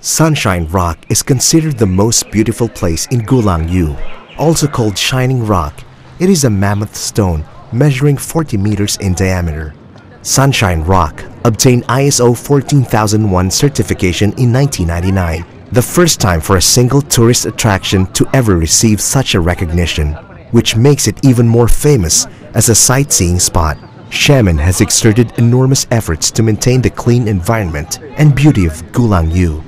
Sunshine Rock is considered the most beautiful place in Gulangyu. Also called Shining Rock, it is a mammoth stone measuring 40 meters in diameter. Sunshine Rock obtained ISO 14001 certification in 1999, the first time for a single tourist attraction to ever receive such a recognition, which makes it even more famous as a sightseeing spot. Xiamen has exerted enormous efforts to maintain the clean environment and beauty of Gulangyu.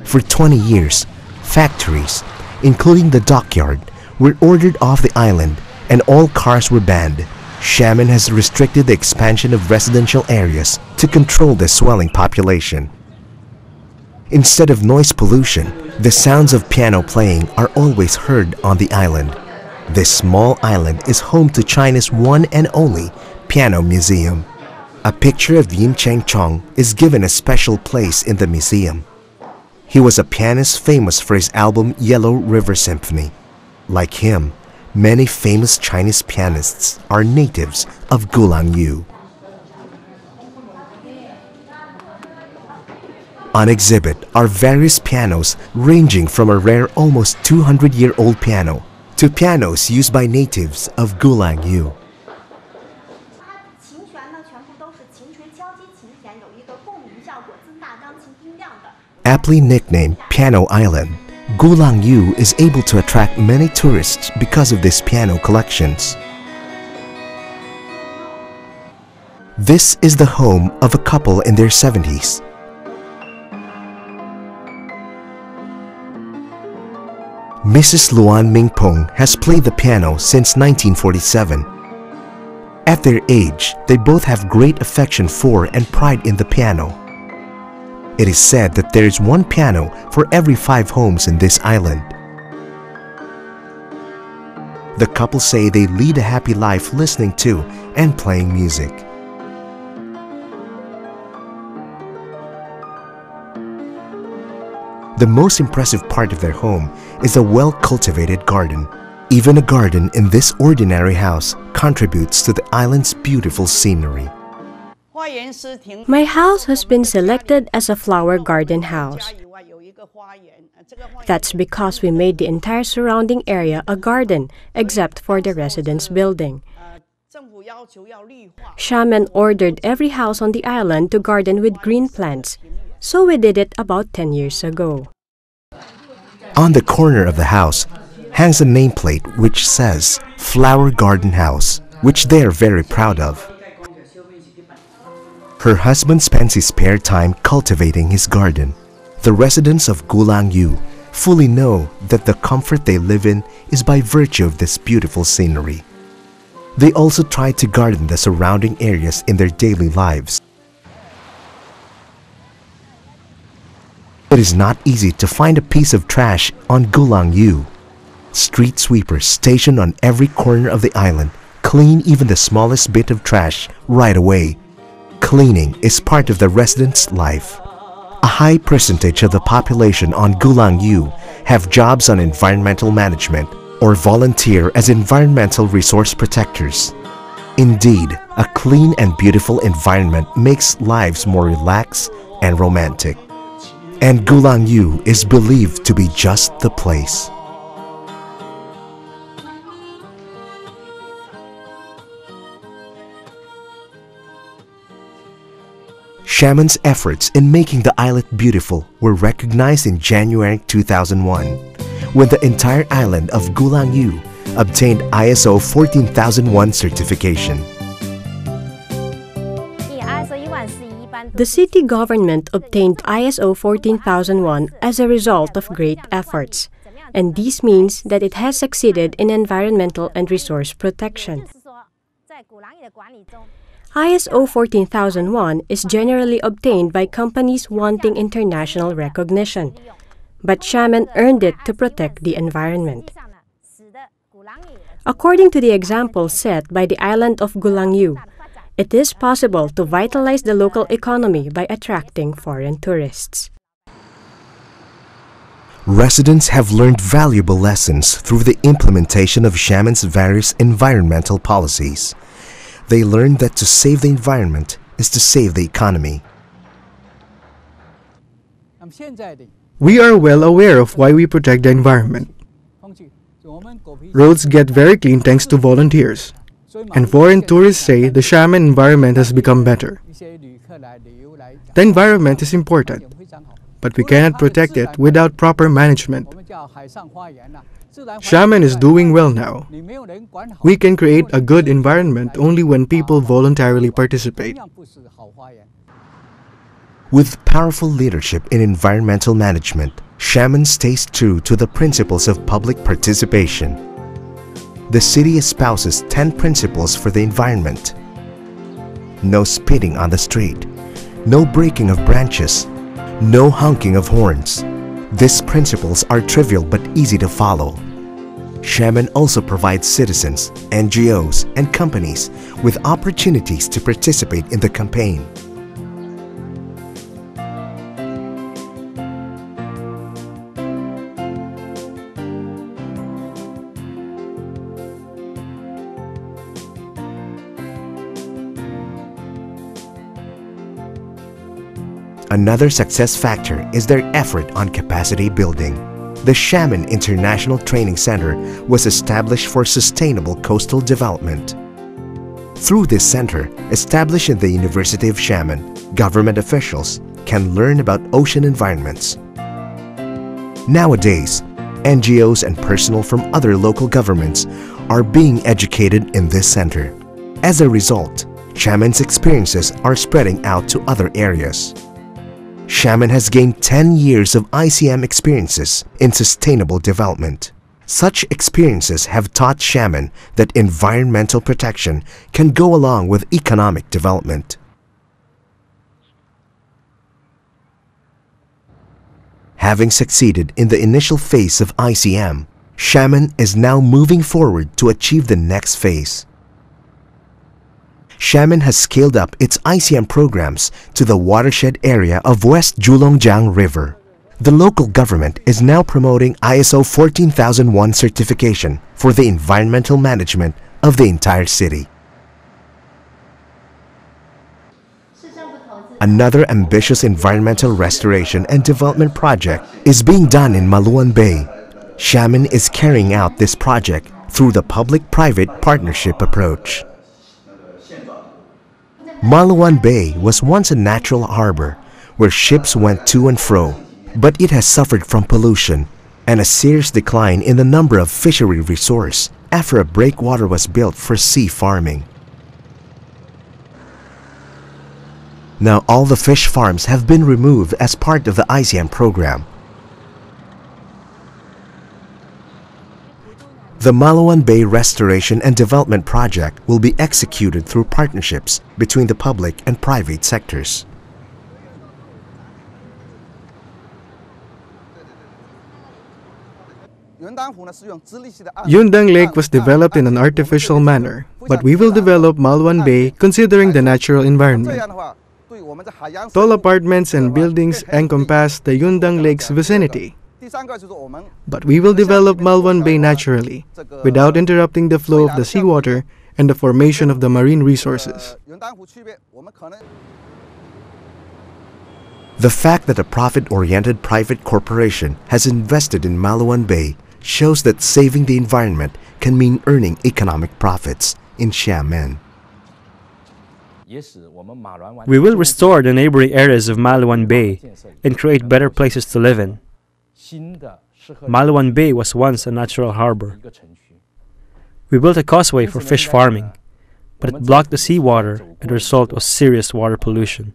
For 20 years, factories, including the dockyard, were ordered off the island and all cars were banned. Xiamen has restricted the expansion of residential areas to control the swelling population. Instead of noise pollution, the sounds of piano playing are always heard on the island. This small island is home to China's one and only piano museum. A picture of Yim Cheng Chong is given a special place in the museum. He was a pianist famous for his album Yellow River Symphony. Like him, many famous Chinese pianists are natives of Gulangyu. On exhibit are various pianos ranging from a rare almost 200-year-old piano to pianos used by natives of Gulangyu. Aptly nicknamed Piano Island, Gulangyu is able to attract many tourists because of these piano collections. This is the home of a couple in their 70s. Mrs. Luan Mingpeng has played the piano since 1947. At their age, they both have great affection for and pride in the piano. It is said that there is one piano for every 5 homes in this island. The couple say they lead a happy life listening to and playing music. The most impressive part of their home is a well-cultivated garden. Even a garden in this ordinary house contributes to the island's beautiful scenery. My house has been selected as a flower garden house. That's because we made the entire surrounding area a garden, except for the residence building. Xiamen ordered every house on the island to garden with green plants, so we did it about 10 years ago. On the corner of the house hangs a nameplate which says Flower Garden House, which they are very proud of. Her husband spends his spare time cultivating his garden. The residents of Gulangyu fully know that the comfort they live in is by virtue of this beautiful scenery. They also try to garden the surrounding areas in their daily lives. It is not easy to find a piece of trash on Gulangyu. Street sweepers stationed on every corner of the island clean even the smallest bit of trash right away. Cleaning is part of the residents' life. A high percentage of the population on Gulangyu have jobs on environmental management or volunteer as environmental resource protectors. Indeed, a clean and beautiful environment makes lives more relaxed and romantic. And Gulangyu is believed to be just the place. Xiamen's efforts in making the island beautiful were recognized in January 2001, when the entire island of Gulangyu obtained ISO 14001 certification. The city government obtained ISO 14001 as a result of great efforts, and this means that it has succeeded in environmental and resource protection. ISO 14001 is generally obtained by companies wanting international recognition, but Xiamen earned it to protect the environment. According to the example set by the island of Gulangyu, it is possible to vitalize the local economy by attracting foreign tourists. Residents have learned valuable lessons through the implementation of Xiamen's various environmental policies. They learned that to save the environment is to save the economy. We are well aware of why we protect the environment. Roads get very clean thanks to volunteers. And foreign tourists say the Xiamen environment has become better. The environment is important, but we cannot protect it without proper management. Xiamen is doing well now. We can create a good environment only when people voluntarily participate. With powerful leadership in environmental management, Xiamen stays true to the principles of public participation. The city espouses 10 principles for the environment. No spitting on the street, no breaking of branches, no honking of horns. These principles are trivial but easy to follow. Xiamen also provides citizens, NGOs, and companies with opportunities to participate in the campaign. Another success factor is their effort on capacity building. The Xiamen International Training Center was established for sustainable coastal development. Through this center, established in the University of Xiamen, government officials can learn about ocean environments. Nowadays, NGOs and personnel from other local governments are being educated in this center. As a result, Xiamen's experiences are spreading out to other areas. Xiamen has gained 10 years of ICM experiences in sustainable development. Such experiences have taught Xiamen that environmental protection can go along with economic development. Having succeeded in the initial phase of ICM, Xiamen is now moving forward to achieve the next phase. Xiamen has scaled up its ICM programs to the watershed area of West Julongjiang River. The local government is now promoting ISO 14001 certification for the environmental management of the entire city. Another ambitious environmental restoration and development project is being done in Maluan Bay. Xiamen is carrying out this project through the public-private partnership approach. Maluan Bay was once a natural harbor where ships went to and fro, but it has suffered from pollution and a serious decline in the number of fishery resources after a breakwater was built for sea farming. Now all the fish farms have been removed as part of the ICM program. The Maluan Bay Restoration and Development Project will be executed through partnerships between the public and private sectors. Yundang Lake was developed in an artificial manner, but we will develop Maluan Bay considering the natural environment. Tall apartments and buildings encompass the Yundang Lake's vicinity. But we will develop Maluan Bay naturally, without interrupting the flow of the seawater and the formation of the marine resources. The fact that a profit-oriented private corporation has invested in Maluan Bay shows that saving the environment can mean earning economic profits in Xiamen. We will restore the neighboring areas of Maluan Bay and create better places to live in. Maluan Bay was once a natural harbor. We built a causeway for fish farming, but it blocked the seawater and the result was serious water pollution.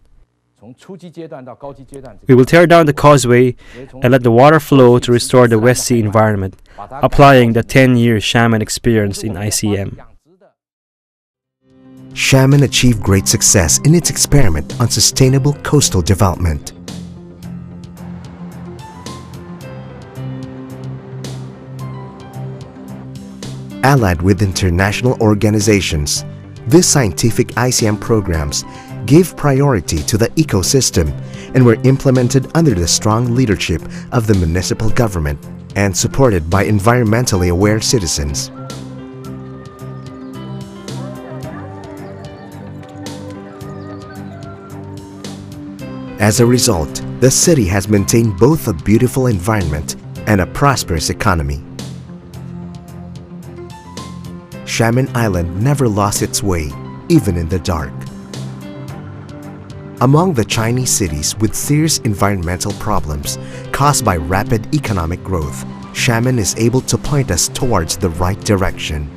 We will tear down the causeway and let the water flow to restore the West Sea environment, applying the 10-year Xiamen experience in ICM. Xiamen achieved great success in its experiment on sustainable coastal development. Allied with international organizations, these scientific ICM programs gave priority to the ecosystem and were implemented under the strong leadership of the municipal government and supported by environmentally aware citizens. As a result, The city has maintained both a beautiful environment and a prosperous economy. Xiamen Island never lost its way, even in the dark. Among the Chinese cities with serious environmental problems caused by rapid economic growth, Xiamen is able to point us towards the right direction.